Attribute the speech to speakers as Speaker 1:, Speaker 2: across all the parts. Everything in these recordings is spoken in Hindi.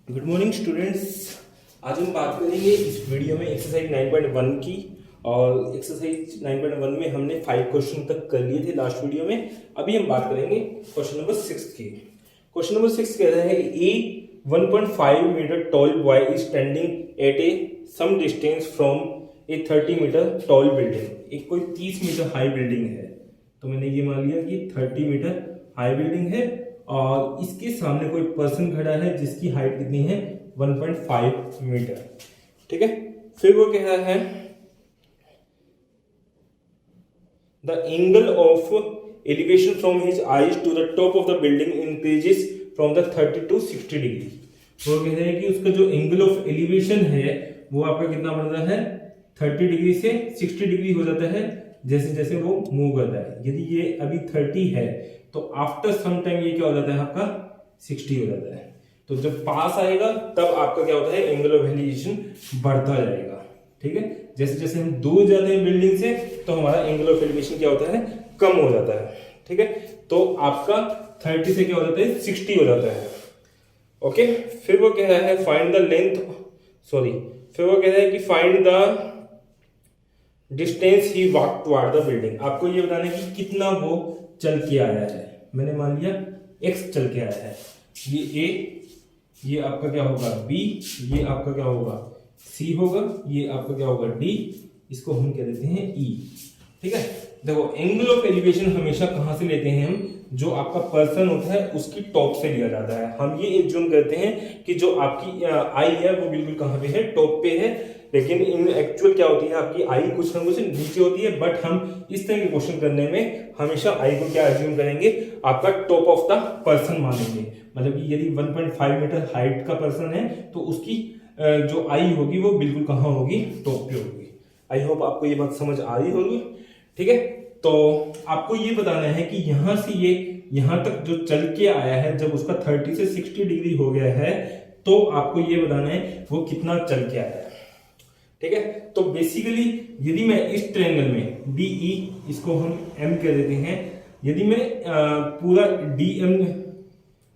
Speaker 1: Good morning students. आज हम बात करेंगे इस वीडियो में एक्सरसाइज 9.1 की। और एक्सरसाइज 9.1 में हमने 5 क्वेश्चन तक कर लिए थे लास्ट वीडियो में। अभी हम बात करेंगे क्वेश्चन नंबर 6 की। क्वेश्चन नंबर 6 कह रहा है a 1.5 meter tall boy is standing at a some distance from a 30 meter tall building. एक कोई 30 मीटर हाई बिल्डिंग है, तो मैंने ये मान लिया कि 30 मीटर हाई बिल्डिंग है और इसके सामने कोई पर्सन खड़ा है जिसकी हाइट कितनी है 1.5 मीटर। ठीक है, फिर वो कह रहा है the angle of elevation from his eyes to the top of the building increases from the 30 to 60 degree. वो कह रहे हैं कि उसका जो एंगल ऑफ एलिवेशन है वो आपका कितना बढ़ रहा है 30 डिग्री से 60 डिग्री हो जाता है जैसे जैसे वो मूव करता है। यदि ये अभी 30 है तो आफ्टर सम टाइम ये क्या हो जाता है आपका 60 हो जाता है। तो जब पास आएगा तब आपका क्या होता है एंगल ऑफ एलिवेशन बढ़ता जाएगा। ठीक है, जैसे जैसे हम दूर जाते हैं बिल्डिंग से तो हमारा एंगल ऑफ एलिवेशन क्या होता है कम हो जाता है। ठीक है, तो आपका 30 से क्या हो जाता है 60 हो जाता है। ओके, फिर वो कह रहा है फाइंड द लेंथ फिर वो कह रहा है कि find the distance he walk toward the building. आपको ये बताना है कि कितना वो चल के आया है। मैंने मान लिया x चल के आया है। ये a, ये आपका क्या होगा b, ये आपका क्या होगा c होगा, ये आपका क्या होगा d, इसको हम कह देते हैं e। ठीक है, देखो एंगल ऑफ एलिवेशन हमेशा कहां से लेते हैं हम, जो आपका पर्सन होता है उसकी टॉप से लिया जाता है। हम ये एज्यूम करते हैं कि जो आपकी आई है वो बिल्कुल कहां पे है टॉप पे है, लेकिन इन एक्चुअल क्या होती है आपकी आई कुछ ना कुछ नीचे होती है। बट हम इस तरह के क्वेश्चन करने में हमेशा आई को क्या एज्यूम करेंगे आपका टॉप ऑफ द पर्सन मानेंगे। मतलब कि यदि 1.5 मीटर हाइट का पर्सन है तो उसकी जो आई होगी वो बिल्कुल कहाँ होगी टॉप पे होगी। आई होप आपको ये बात समझ आ रही होगी। ठीक है, तो आपको ये बताना है कि यहां से ये यहां तक जो चल के आया है, जब उसका 30 से 60 डिग्री हो गया है तो आपको ये बताना है वो कितना चल के आया है। ठीक है, तो बेसिकली यदि मैं इस ट्रायंगल में DE, इसको हम M कह देते हैं, यदि मैं पूरा DM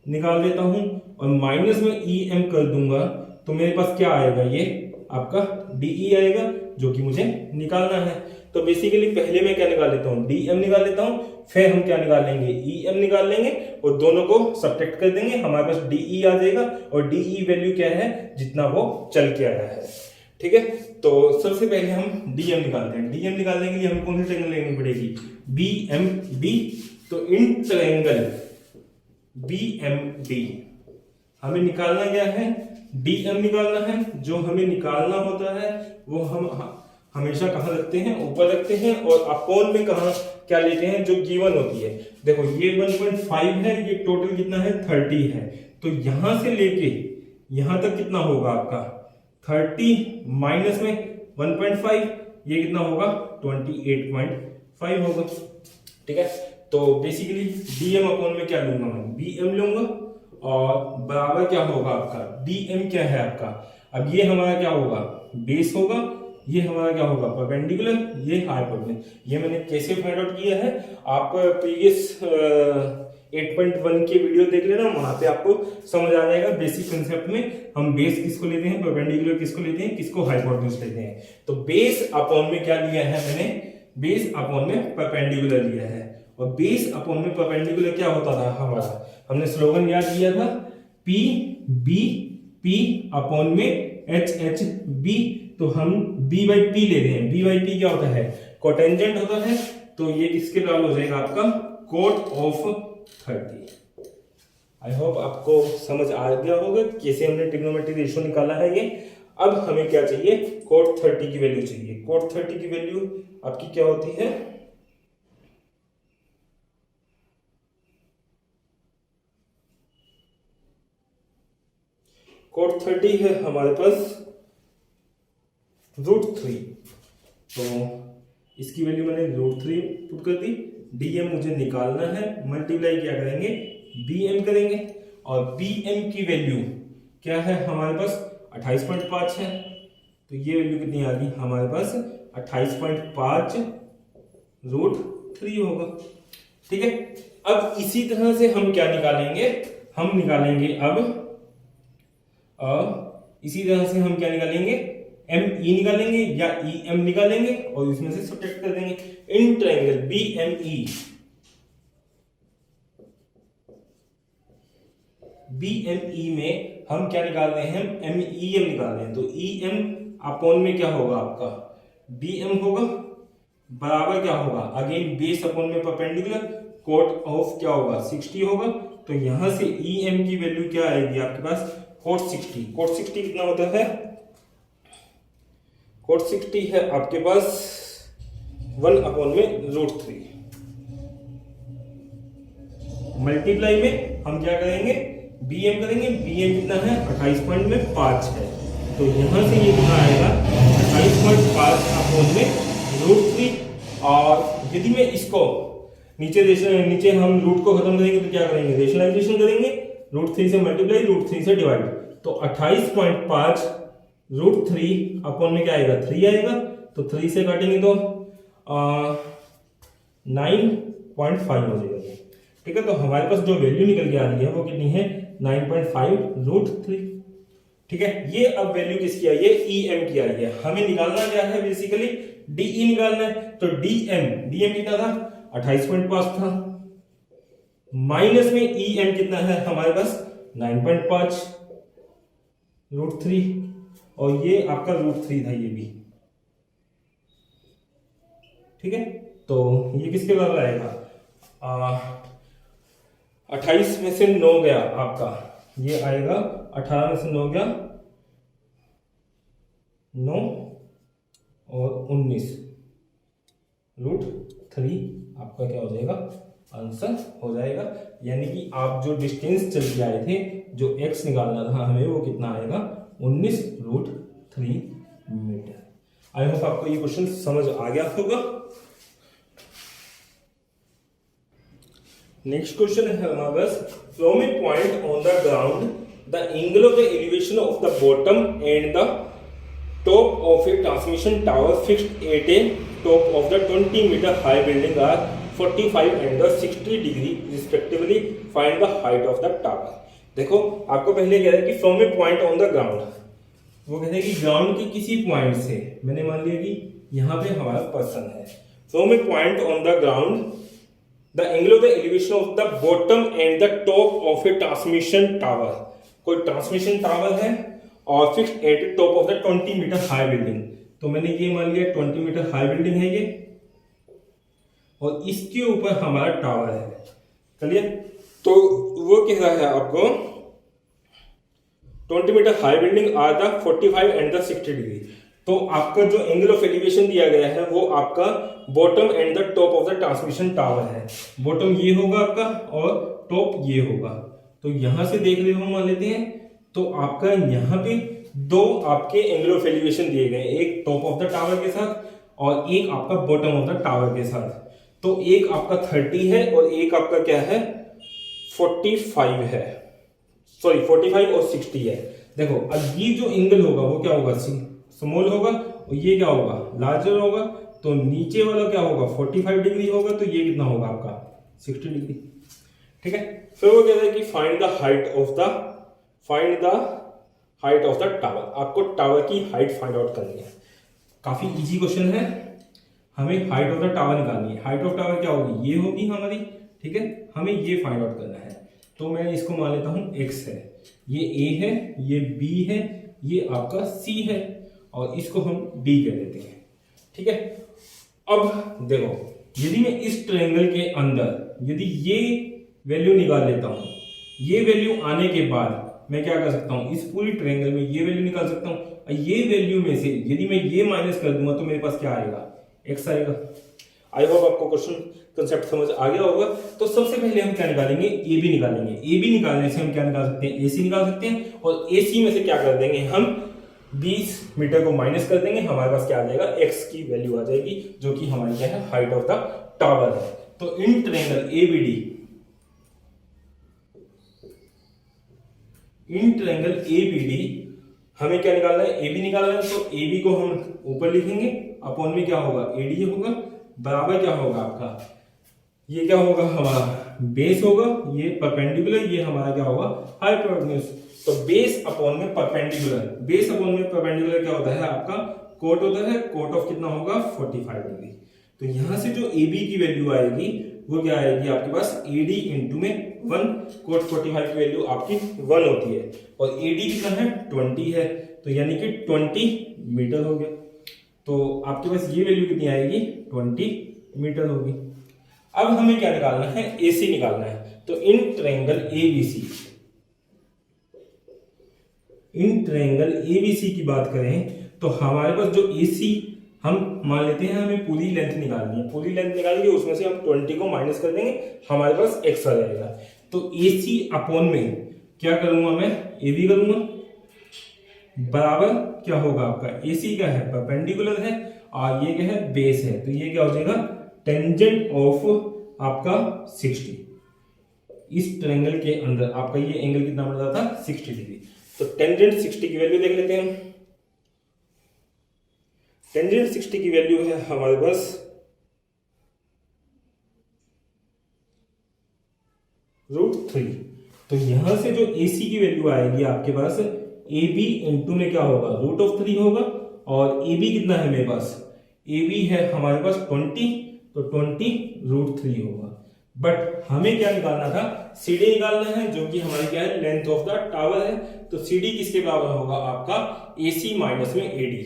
Speaker 1: निकाल देता हूं और माइनस में EM कर दूंगा तो मेरे पास क्या आएगा, ये आपका DE आएगा जो कि मुझे निकालना है। तो बेसिकली पहले मैं क्या निकाल लेता हूं DM निकाल लेता हूं, फिर हम क्या निकाल लेंगे EM निकाल लेंगे और दोनों को सब्ट्रैक्ट कर देंगे, हमारे पास DE आ जाएगा और DE वैल्यू क्या है जितना वो चल के आया है। ठीक है, तो सबसे पहले हम DM निकालते हैं। DM निकालने के लिए हमें कौन सी ट्रायंगल लेनी पड़ेगी BMD। तो इन ट्रायंगल BMD हमें निकालना क्या है DM निकालना है। जो हमें निकालना होता है वो हम हमेशा कहाँ रखते हैं ऊपर रखते हैं और अपॉन में कहाँ क्या लेते हैं जो गिवन होती है। देखो ये 1.5 है, ये टोटल कितना है 30 है, तो यहां से लेके यहां तक कितना होगा आपका 30 माइनस में 1.5, ये कितना होगा 28.5 होगा। ठीक है, तो बेसिकली DM अपॉन में क्या लूंगा मैं BM लूंगा और बराबर क्या होगा आपका DM क्या है आपका, अब ये हमारा क्या होगा बेस होगा, ये हमारा क्या होगा परपेंडिकुलर, ये हाइपोटेन्यूज। ये मैंने कैसे फाइंड आउट किया है, आप प्रीवियस 8.1 के वीडियो देख लेना, वहां पे आपको समझ आ जाएगा बेसिक कंसेप्ट में हम बेस किसको लेते हैं, परपेंडिकुलर किसको लेते हैं, किसको हाइपोटेन्यूज लेते हैं। तो बेस अपॉन में क्या लिया है मैंने, बेस अपॉन में परपेंडिकुलर लिया है। और बेस अपॉन में परपेंडिकुलर क्या होता था हमारा, हमने स्लोगन याद किया था PBP अपॉन में HHB। तो हम B/P ले रहे हैं। B/P क्या होता है कोटेंजेंट होता है, तो ये किसके बराबर हो जाएगा आपका कोट ऑफ 30। आई होप आपको समझ आ गया होगा कैसे हमने ट्रिग्नोमेट्रिक रेशियो निकाला है ये। अब हमें क्या चाहिए कोट 30 की वैल्यू चाहिए। कोट 30 की वैल्यू आपकी क्या होती है, कोट 30 है हमारे पास √3। तो इसकी वैल्यू मैंने √3 पुट कर दी। DM मुझे निकालना है, मल्टीप्लाई क्या करेंगे BM करेंगे और BM की वैल्यू क्या है हमारे पास 28.5 है। तो ये वैल्यू कितनी आ गई हमारे पास 28.5 √3 होगा। ठीक है, अब इसी तरह से हम क्या निकालेंगे, हम निकालेंगे अब इसी तरह से हम क्या निकालेंगे, एम ई निकालेंगे या ई एम निकालेंगे और इसमें से सब्ट्रैक्ट कर देंगे। In triangle B M E, B M E में हम क्या निकाल रहे हैं, हम एम ई एम निकाल रहे हैं। तो ई एम अपॉन में क्या होगा आपका बी एम होगा, बराबर क्या होगा, अगेन बेस अपॉन में परपेंडिकुलर, कोट ऑफ क्या होगा 60 होगा। तो यहां से ई एम की वैल्यू क्या आएगी आपके पास, कोट 60। कोट 60 कितना होता है, कोट 60 है आपके पास 1 अपॉन में √3। मल्टीप्लाई में हम क्या करेंगे, बी एम करेंगे, बी एम कितना है 28.5 है। तो यहां से ये कितना आएगा 28.5 अपॉन में √3। और यदि मैं इसको नीचे हम रूट को खत्म करेंगे तो क्या करेंगे, रेशनलाइजेशन करेंगे, √3 से मल्टीप्लाई, √3 से डिवाइड। तो 28.5 √3 अपॉन में क्या आएगा 3 आएगा। तो 3 से काटेंगे तो 9.5 हो जाएगा। ठीक है, तो हमारे पास जो वैल्यू निकल के आ रही है वो कितनी है 9.5 √3। ठीक है, ये अब वैल्यू किसकी आई है, ई एम की आई है। हमें निकालना क्या है, बेसिकली डीई निकालना है। तो डीएम कितना था 28.5 था, माइनस में ई एम कितना है हमारे पास 9.5 √3, और ये आपका √3 था ये भी। ठीक है, तो ये किसके बराबर आएगा, 28 में से 9 गया आपका, ये आएगा 18 में से 9 गया 9 और 19 √3 आपका क्या हो जाएगा, आंसर हो जाएगा। यानी कि आप जो डिस्टेंस चल के आए थे, जो x निकालना था हमें, वो कितना आएगा 19 √3 मीटर। आई होप आपको ये क्वेश्चन समझ आ गया होगा। नेक्स्ट क्वेश्चन है हमारे पास, from a point on the ground the angle of the elevation of the bottom and the top of a transmission tower fixed at a top of the 20 meter high building are 45 and the 60 degree respectively. Find the height of the tower. देखो आपको पहले कह रहा है कि from a point on the ground, वो कहते हैं कि ग्राउंड के किसी पॉइंट से, मैंने मान लिया कि यहाँ पे हमारा पर्सन है। From a point on the ground the angle of the elevation of the bottom and the top of a transmission tower, कोई ट्रांसमिशन टावर है और fixed at top of the 20 meter high building. तो मैंने ये मान लिया 20 मीटर हाई बिल्डिंग है ये, और इसके ऊपर हमारा टावर है। चलिए, तो वो कह रहा है आपको 20 meter high building are the 45 and the 60 degree. तो आपका जो एंगल ऑफ एलिवेशन दिया गया है वो आपका bottom and the top of the transmission tower है। बॉटम ये होगा आपका और टॉप ये होगा। तो यहां से देख रहे हो, मान लेते हैं, तो आपका यहाँ पे दो आपके एंगल ऑफ एलिवेशन दिए गए, एक टॉप ऑफ द टावर के साथ और एक आपका बॉटम ऑफ द टावर के साथ। तो एक आपका 30 है और एक आपका क्या है 45 है, सॉरी 45 और 60 है। देखो अब ये जो एंगल होगा वो क्या होगा, स्मॉल होगा, और ये क्या होगा लार्जर होगा। तो नीचे वाला क्या होगा 45 डिग्री होगा, तो ये कितना होगा आपका 60 डिग्री। ठीक है, फिर वो कहता है कि find the height of the tower. आपको टावर की हाइट फाइंड आउट करनी है। काफी इजी क्वेश्चन है, हमें हाइट ऑफ द टावर निकालनी है। हाइट ऑफ टावर क्या होगी, ये होगी हमारी। ठीक है, हमें ये फाइंड आउट करना है। तो मैं इसको मान लेता हूं x है, ये a है, ये b है, ये आपका c है, और इसको हम d कह देते हैं। ठीक है, अब देखो यदि मैं इस ट्रायंगल के अंदर यदि ये वैल्यू निकाल लेता हूं, ये वैल्यू आने के बाद मैं क्या कर सकता हूं, इस पूरी ट्रायंगल में ये वैल्यू निकाल सकता हूं। ये वैल्यू में से यदि मैं ये माइनस कर दूंगा तो मेरे पास क्या आएगा, x आएगा। आई होप आपको क्वेश्चन कंसेप्ट समझ आ गया होगा। तो सबसे पहले हम क्या निकालेंगे, ए बी निकालेंगे। ए बी निकालने से हम क्या निकाल सकते हैं, ए सी निकाल सकते हैं, और ए सी में से क्या कर देंगे हम 20 मीटर को माइनस कर देंगे, हमारे पास क्या आ जाएगा x की वैल्यू आ जाएगी, जो कि हमारी क्या है हाइट ऑफ द टावर है। तो in triangle ABD, in triangle ABD हमें क्या निकालना है, ए बी निकालना है। तो ए बी को हम ऊपर लिखेंगे, अपॉन में क्या होगा एडी होगा, बराबर क्या होगा आपका, ये क्या होगा हमारा बेस होगा, ये परपेंडिकुलर, ये हमारा क्या होगा हाइपोटेन्यूज। तो बेस अपॉन में परपेंडिकुलर, बेस अपॉन में परपेंडिकुलर क्या होता है आपका, कोट होता है, कोट ऑफ कितना होगा 45 डिग्री। तो यहां से जो AB की वैल्यू आएगी वो क्या आएगी आपके पास, AD इंटू में 1, कोट 45 की वैल्यू आपकी 1 होती है और AD कितना है 20 है, तो यानी कि 20 मीटर हो गया। तो आपके पास ये वैल्यू कितनी आएगी, 20 मीटर होगी। अब हमें क्या निकालना है, AC निकालना है। तो in triangle ABC, in triangle ABC की बात करें तो हमारे पास जो AC, हम मान लेते हैं हमें पूरी लेंथ निकालनी है, पूरी लेंथ निकाल के उसमें से हम 20 को माइनस कर देंगे, हमारे पास x आ जाएगा। तो AC अपॉन में क्या करूंगा मैं, AB करूंगा, बराबर क्या होगा आपका, AC क्या है परपेंडिकुलर है और ये क्या है बेस है, तो ये क्या हो जाएगा टेंजेंट ऑफ आपका 60। इस ट्रायंगल के अंदर आपका ये एंगल कितना बन रहा था 60 डिग्री। तो टेंजेंट 60 की वैल्यू देख लेते हैं। टेंजेंट 60 की वैल्यू है हमारे पास √3। तो यहां से जो AC की वैल्यू आएगी आपके पास, AB इंटू में क्या होगा √3 होगा, और AB कितना है मेरे पास, AB है हमारे पास 20, तो 20 √3 होगा। बट हमें क्या निकालना था, CD निकालना है, जो कि हमारी क्या है लेंथ ऑफ द टावर है। तो CD किसके बराबर होगा आपका, AC माइनस में AD,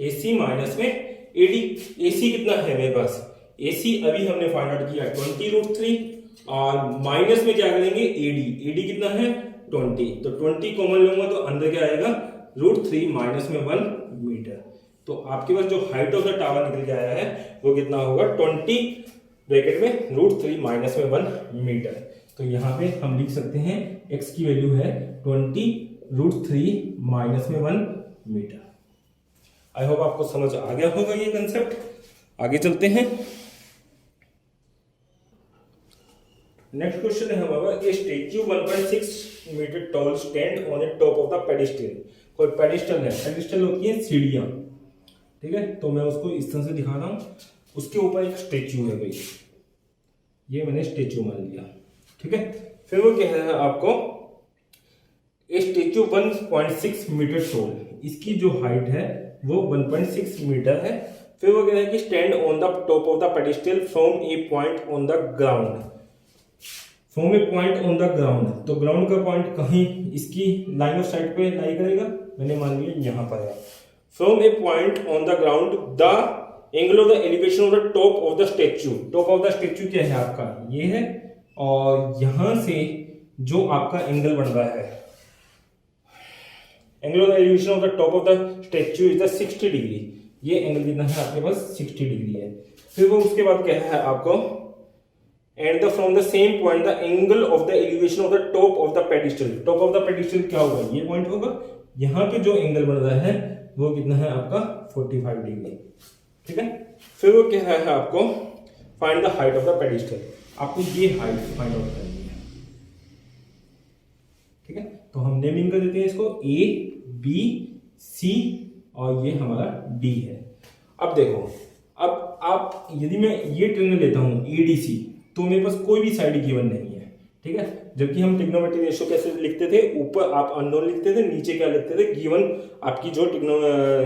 Speaker 1: AC माइनस में AD। AC कितना है मेरे पास, AC अभी हमने फाइंड आउट किया 20 √3 और माइनस में क्या करेंगे AD कितना है 20, तो 20 कॉमन लूंगा तो अंदर क्या आएगा √3 माइनस में 1 मीटर। तो आपके पास जो हाइट ऑफ द टावर निकल के आया है वो कितना होगा 20 ब्रैकेट में √3 माइनस में 1 मीटर। तो यहाँ पे हम लिख सकते हैं x की वैल्यू है 20 √3 माइनस में 1 मीटर। आई होप आपको समझ आ गया होगा ये कंसेप्ट। आगे चलते हैं। नेक्स्ट क्वेश्चन है हमारा, a statue 1.6 metre tall stand on a top of the pedestal. कोई पेडिस्टल है, पेडिस्टल होती है सीढ़ियां, ठीक है। तो मैं उसको इस तरह से दिखा रहा हूं, उसके ऊपर एक स्टैच्यू है भाई, ये मैंने स्टैच्यू मान लिया, ठीक है। फिर वो कह रहा है आपको ए स्टैच्यू 1.6 मीटर टॉल, इसकी जो हाइट है वो 1.6 मीटर है। फिर वो कह रहा है कि stand on the top of the pedestal from a point on the ground, from a point on the ground. तो ग्राउंड का पॉइंट कहीं इसकी लाइन ऑफ साइट पे लाई करेगा, मैंने मान लिया यहां पर है। From a point on the ground the angle of the elevation of the top of the statue, top of the statue क्या है आपका ये है, और यहां से जो आपका एंगल बन रहा है, angle of the elevation of the top of the statue is the 60 degree. ये एंगल कितना है आपके पास 60 डिग्री है। फिर वो उसके बाद क्या है आपको, and the from the same point the angle of the elevation of the top of the pedestal, top of the pedestal क्या होगा ये पॉइंट होगा, यहां पे जो एंगल बन रहा है वो कितना है आपका 45 डिग्री, ठीक है। फिर वो क्या है आपको find the height of the pedestal, आपको ये हाइट फाइंड आउट करनी है, ठीक है। तो हम नेमिंग कर देते हैं इसको A B C और ये हमारा D है। अब देखो, अब आप यदि मैं ये ट्रायंगल लेता हूं ADC, तो मेरे पास कोई भी साइड गिवन नहीं है, ठीक है। जबकि हम ट्रिग्नोमेट्री रेशियो कैसे लिखते थे, ऊपर आप अननोन लिखते थे, नीचे क्या लिखते थे गिवन आपकी जो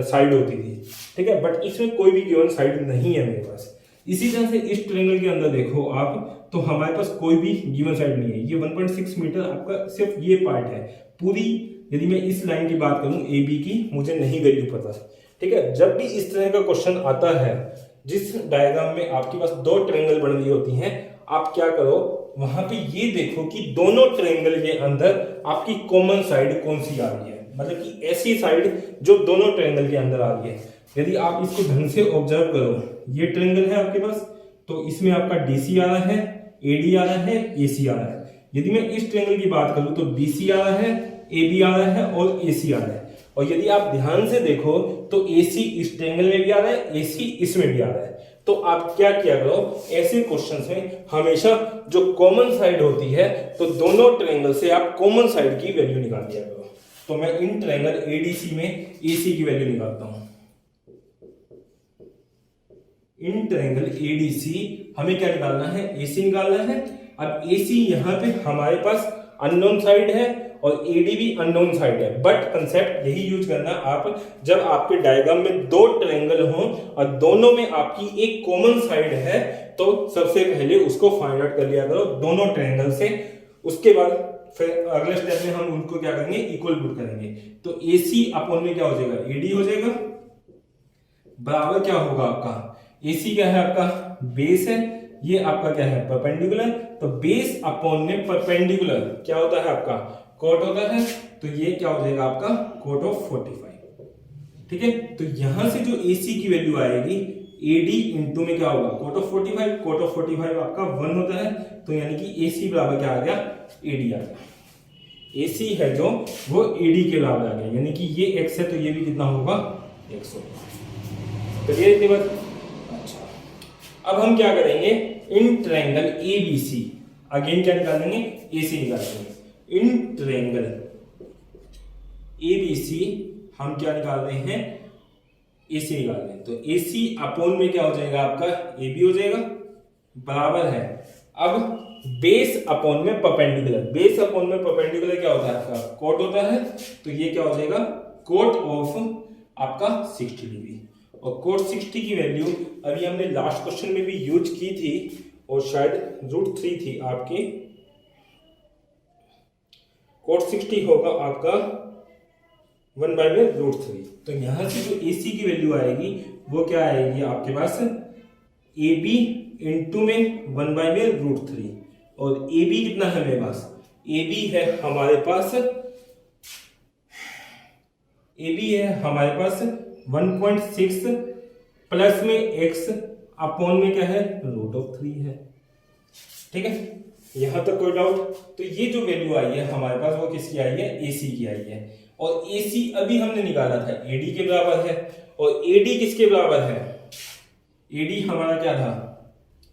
Speaker 1: साइड होती थी, ठीक है। बट इसमें कोई भी गिवन साइड नहीं है मेरे पास। इसी तरह से इस ट्रायंगल के अंदर देखो आप, तो हमारे पास कोई भी गिवन साइड नहीं है। ये 1.6 मीटर आपका सिर्फ ये पार्ट है, पूरी यदि मैं इस लाइन की बात करूं AB की, मुझे नहीं वैल्यू पता, ठीक है। जब भी इस तरह का क्वेश्चन आता है, जिस डायग्राम में आपके पास दो ट्रायंगल बन रही होती हैं, आप क्या करो वहां पे ये देखो कि दोनों ट्रायंगल के अंदर आपकी कॉमन साइड कौन सी आ रही है, मतलब कि ऐसी साइड जो दोनों ट्रायंगल के अंदर आ रही है। यदि आप इसको ढंग से ऑब्जर्व करो, ये ट्रायंगल है आपके पास, तो इसमें आपका DC आ रहा है, AD आ रहा है, AC आ रहा है। यदि मैं इस ट्रायंगल की बात करूं तो BC आ रहा है, AB आ रहा है और AC आ रहा है। और यदि आप ध्यान से देखो तो AC इस ट्रायंगल में भी आ रहा है, AC इसमें भी आ रहा है। तो आप क्या किया करो, ऐसे क्वेश्चंस में हमेशा जो कॉमन साइड होती है, तो दोनों ट्रायंगल से आप कॉमन साइड की वैल्यू निकाल दिया करो। तो मैं इन ट्रायंगल ADC में AC की वैल्यू निकालता हूं। इन ट्रायंगल ADC हमें क्या निकालना है, AC निकालना है। अब AC यहां पे हमारे पास अननोन साइड है और एडी भी अननोन साइड है, बट कंसेप्ट यही यूज करना आप जब आपके डायग्राम में दो ट्रायंगल हो और दोनों में आपकी एक कॉमन साइड है तो सबसे पहले उसको फाइंड आउट कर लिया करो दोनों ट्रायंगल से। उसके बाद फिर अगले स्टेप में हम उनको क्या करेंगे, इक्वल पुट करेंगे। तो AC अपॉन में क्या हो जाएगा, AD हो जाएगा, बराबर क्या होगा आपका, AC क्या है आपका बेस है, ये आपका क्या है परपेंडिकुलर, तो बेस अपॉन में परपेंडिकुलर क्या होता है आपका कोट होता है, तो ये क्या हो जाएगा आपका कोट ऑफ 45। ठीक है, तो यहां से जो AC की वैल्यू आएगी AD इंटू में क्या होगा कोट ऑफ 45, कोट ऑफ 45 आपका 1 होता है, तो यानी कि AC बराबर क्या आ गया, AD आ गया। AC है जो वो AD के बराबर आ गया, यानी कि ये x है तो ये भी कितना होगा x होगा। तो ये इतनी बात। अच्छा, अब हम क्या करेंगे, इन ट्रायंगल ABC अगेन क्या निकालेंगे, AC निकालेंगे। इन ट्रायंगल ABC हम क्या निकाल रहे हैं, AC निकाल रहे हैं, तो AC अपॉन में क्या हो जाएगा आपका AB हो जाएगा, बराबर है। अब बेस अपॉन में परपेंडिकुलर, बेस अपॉन में परपेंडिकुलर क्या होता है आपका कोट होता है, तो ये क्या हो जाएगा कोट ऑफ आपका 60 डिग्री। और कोट 60 की वैल्यू अभी हमने लास्ट क्वेश्चन में भी यूज की थी और शायद √3 थी आपकी। कोट 60 होगा आपका 1/√3। तो यहां से जो AC की वैल्यू आएगी वो क्या आएगी आपके पास, AB इंटू में 1/√3, और AB कितना है मेरे पास, AB है हमारे पास, AB है हमारे पास 1.6 प्लस में x अपॉन में क्या है √3 है। ठीक है, यहां तक कोई डाउट। तो ये जो वैल्यू आई है हमारे पास वो किसकी आई है, AC की आई है, और AC अभी हमने निकाला था AD के बराबर है, और AD किसके बराबर है, AD हमारा क्या था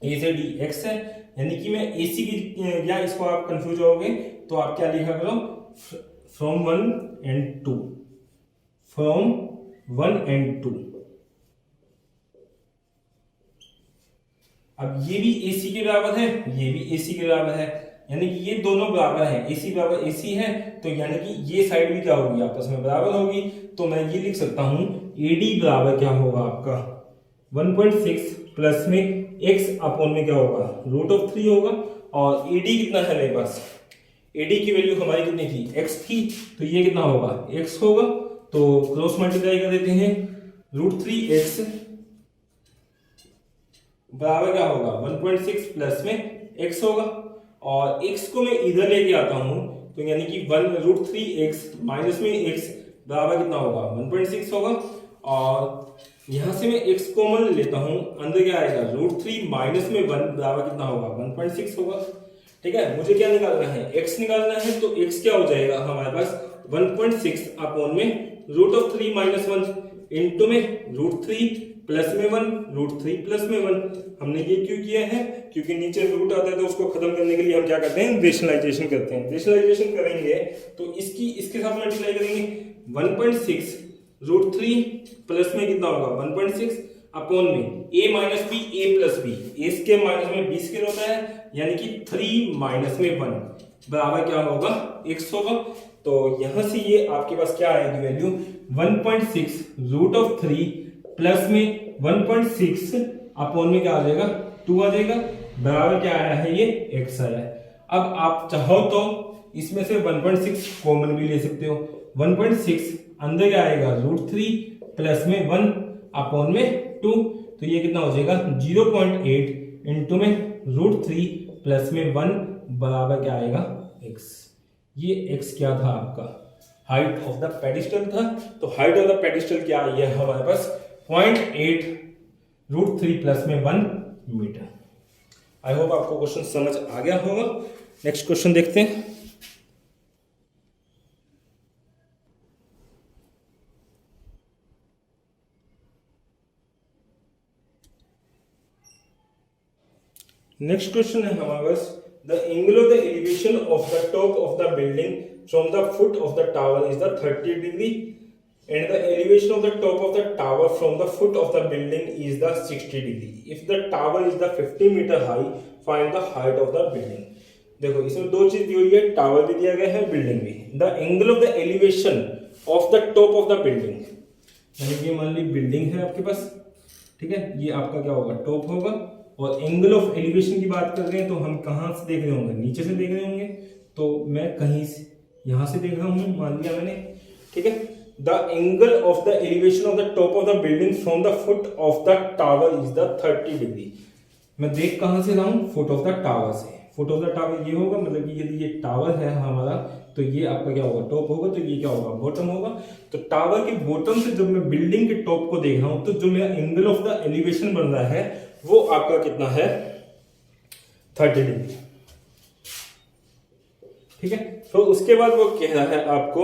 Speaker 1: A से D x है, यानी कि मैं AC की, या इसको आप कंफ्यूज होगे तो आप क्या लिखा करो, फ्रॉम 1 and 2, फ्रॉम 1 and 2। अब ये भी AC के बराबर है, ये भी AC के बराबर है, यानी कि ये दोनों बराबर है, AC बराबर AC है, तो यानी कि ये साइड भी क्या होगी आपस में बराबर होगी। तो मैं ये लिख सकता हूं AD बराबर क्या होगा आपका 1.6 प्लस में x अपॉन में क्या होगा √3 होगा, और AD कितना है मेरे पास, AD की वैल्यू हमारी कितनी थी x थी, तो ये कितना होगा x होगा, तो क्रॉस मल्टीप्लाई कर देते हैं, √3x बराबर क्या होगा 1.6 प्लस में x होगा, और x को मैं इधर लेके आता हूं तो यानी कि 1√3x माइनस में x बराबर कितना होगा 1.6 होगा, और यहां से मैं x कॉमन लेता हूं, अंदर क्या आएगा √3 माइनस में 1 बराबर कितना होगा 1.6 होगा। ठीक है, मुझे क्या निकालना है, x निकालना है, तो x क्या हो जाएगा हमारे पास 1.6 अपॉन में √3 माइनस 1 इंटू में √3 प्लस में 1, √3 प्लस में 1। हमने ये क्यों किया है, क्योंकि नीचे रूट आता है तो उसको खत्म करने के लिए हम क्या करते हैं, रेशनलाइजेशन करते हैं। रेशनलाइजेशन करेंगे तो इसके साथ मल्टीप्लाई करेंगे, 1.6 √3 प्लस में कितना होगा 1.6 अपॉन में a minus b a plus b, a square minus में b स्क्वायर होता है, यानी कि 3 माइनस में 1 बराबर क्या होगा x होगा। तो यहां से ये आपके पास क्या आएगी वैल्यू 1.6 √3 प्लस में 1.6 अपॉन में क्या आ जाएगा 2 आ जाएगा, बराबर क्या आया है ये x आया है। अब आप चाहो तो इसमें से 1.6 कॉमन भी ले सकते हो, 1.6 अंदर क्या आएगा √3 प्लस में 1 अपॉन में 2, तो ये कितना हो जाएगा 0.8 इंटू में √3 प्लस में 1 बराबर क्या आएगा x। ये x क्या था आपका हाइट ऑफ द पेडिस्टल था, तो हाइट ऑफ द पेडिस्टल क्या आई है हमारे पास 0.8 √3 प्लस में 1 मीटर। आई होप आपको क्वेश्चन समझ आ गया होगा। नेक्स्ट क्वेश्चन देखते हैं। नेक्स्ट क्वेश्चन है हमारे पास, the angle of the elevation of the top of the building from the foot of the tower is the 30 degree and the elevation of the top of the tower from the foot of the building is the 60 degree. If the tower is the 50 meter high, find the height of the building. देखो इसमें दो चीज दी हुई है, टावर भी दिया गया है, बिल्डिंग भी। The angle of the elevation of the top of the building, यानी कि मान ली बिल्डिंग है आपके पास, ठीक है, ये आपका क्या होगा, टॉप होगा। और एंगल ऑफ एलिवेशन की बात कर रहे हैं तो हम कहाँ से देख रहे होंगे, नीचे से देख रहे होंगे। तो मैं कहीं से यहां से देख रहा हूं, मान लिया मैंने, ठीक है। The angle of the elevation of the top of the building from the foot of the tower is the 30 degree. मैं देख कहां से रहा हूं, फुट ऑफ द टावर से। फुट ऑफ द टावर ये होगा, मतलब कि यदि ये टावर है हमारा तो ये आपका क्या होगा, टॉप होगा, तो ये क्या होगा, बॉटम होगा। तो टावर के बॉटम से जब मैं बिल्डिंग के टॉप को देख रहा हूं तो जो मेरा एंगल ऑफ द एलिवेशन बन रहा है वो आपका कितना है, 30 डिग्री, ठीक है। तो उसके बाद वो कह रहा है आपको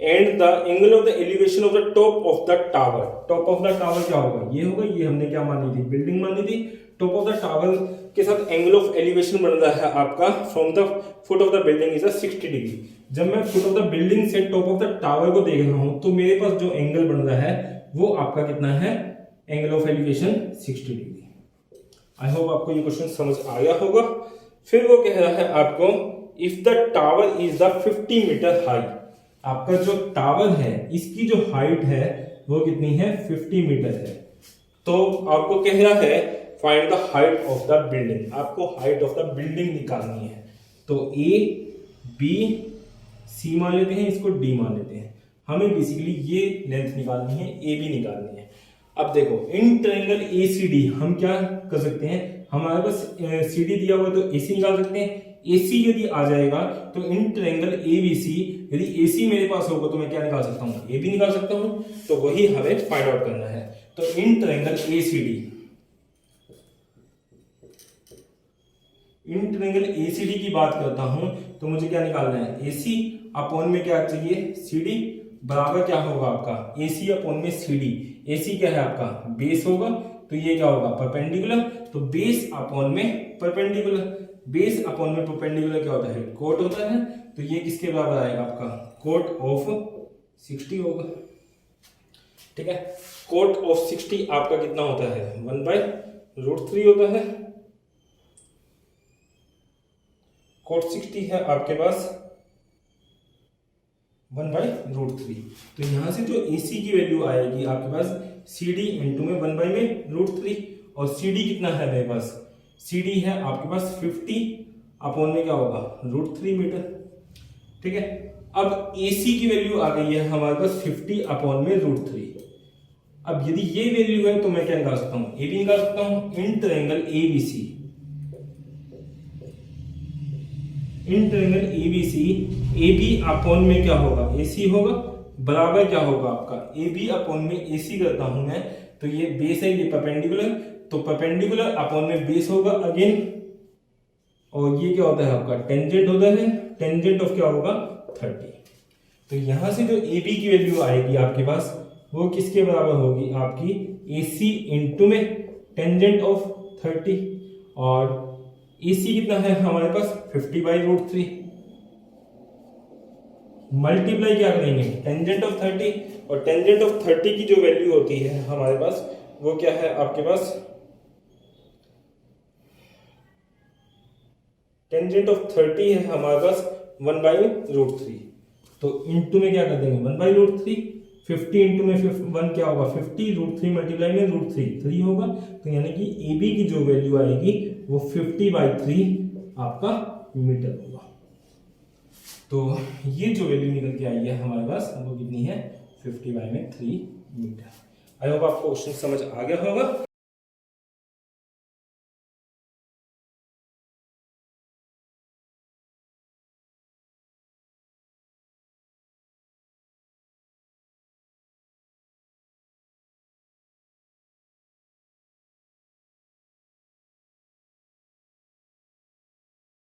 Speaker 1: and the angle of the elevation of the top of the tower. Top of the tower क्या होगा, ये होगा, ये हमने क्या मानी थी, बिल्डिंग मानी थी। टॉप ऑफ द टावर के साथ एंगल ऑफ एलिवेशन बन रहा है आपका from the foot of the building is 60 degree. जब मैं फुट ऑफ द बिल्डिंग से टॉप ऑफ द टावर को देख रहा हूं तो मेरे पास जो एंगल बन रहा है वो आपका कितना है, angle of elevation 60 degree. I hope आपको ये क्वेश्चन समझ आ गया होगा। फिर वो कह रहा है आपको if the tower is the 50 metre high, आपका जो टावर है इसकी जो हाइट है वो कितनी है, 50 मीटर है। तो आपको कह रहा है find the height of the building, आपको हाइट ऑफ द बिल्डिंग निकालनी है। तो ए बी सी मान लेते हैं, इसको डी मान लेते हैं। हमें बेसिकली ये लेंथ निकालनी है, ए बी निकालनी है। अब देखो इन ट्रायंगल ए सी डी हम क्या कर सकते हैं, हमारे पास सी डी दिया हुआ तो ए सी निकाल सकते हैं। ए सी यदि आ जाएगा तो in triangle A B C, यदि ए सी मेरे पास होगा तो मैं क्या निकाल सकता हूँ, ए बी निकाल सकता हूँ। तो वही हमें फाइंड आउट करना है। तो in triangle A C D, in triangle A C D की बात करता हूं तो मुझे क्या निकालना है, ए सी अपॉन में क्या चाहिए, सी डी बराबर क्या होगा आपका, ए सी अपॉन में सी डी। ए सी क्या है आपका, बेस होगा, तो ये क्या होगा, परपेंडिकुलर। तो बेस अपॉन में परपेंडिकुलर, बेस अपॉन में परपेंडिकुलर क्या होता है, कोट होता है। तो ये किसके बराबर आएगा आपका, कोट ऑफ 60 होगा, ठीक है। कोट ऑफ 60 आपका कितना होता है, 1/√3 होता है। कोट 60 है आपके पास 1/√3। तो यहां से जो AC की वैल्यू आएगी आपके पास CD इंटू में 1/√3। और CD कितना है मेरे पास, CD है आपके पास 50 अपॉन में क्या होगा, √3 मीटर, ठीक है। अब AC की वैल्यू आ गई है हमारे पास 50 अपॉन में √3। अब यदि ये वैल्यू है तो मैं क्या निकाल सकता हूं, AB निकाल सकता हूं। In triangle ABC, in triangle ABC, AB upon में क्या होगा, AC होगा, बराबर क्या होगा आपका, AB अपॉन में AC करता हूं मैं। तो ये बेस है, ये परपेंडिकुलर, तो परपेंडिकुलर अपॉन में बेस होगा अगेन। और ये क्या होता है आपका, टेंजेंट होता है, टेंजेंट ऑफ क्या होगा, 30। तो यहां से जो AB की वैल्यू आएगी आपके पास वो किसके बराबर होगी, आपकी AC इंटू में टेंजेंट ऑफ 30। और AC कितना है हमारे पास, 50/√3। मल्टीप्लाई क्या करेंगे, टेंजेंट ऑफ 30। और टेंजेंट ऑफ 30 की जो वैल्यू होती है हमारे पास वो क्या है आपके पास, टेंजेंट ऑफ 30 है हमारे पास 1/√3। तो इंटू में क्या कर देंगे, 1/√3। 50 इंटू में 1 क्या होगा, 50, √3 मल्टीप्लाई में √3 3 होगा। तो यानी कि AB की जो वैल्यू आएगी वो 50/3 आपका मीटर होगा। तो ये जो वैल्यू निकल के आई है हमारे पास वो कितनी है, 50/3 मीटर। आई होप आपको क्वेश्चन समझ आ गया होगा।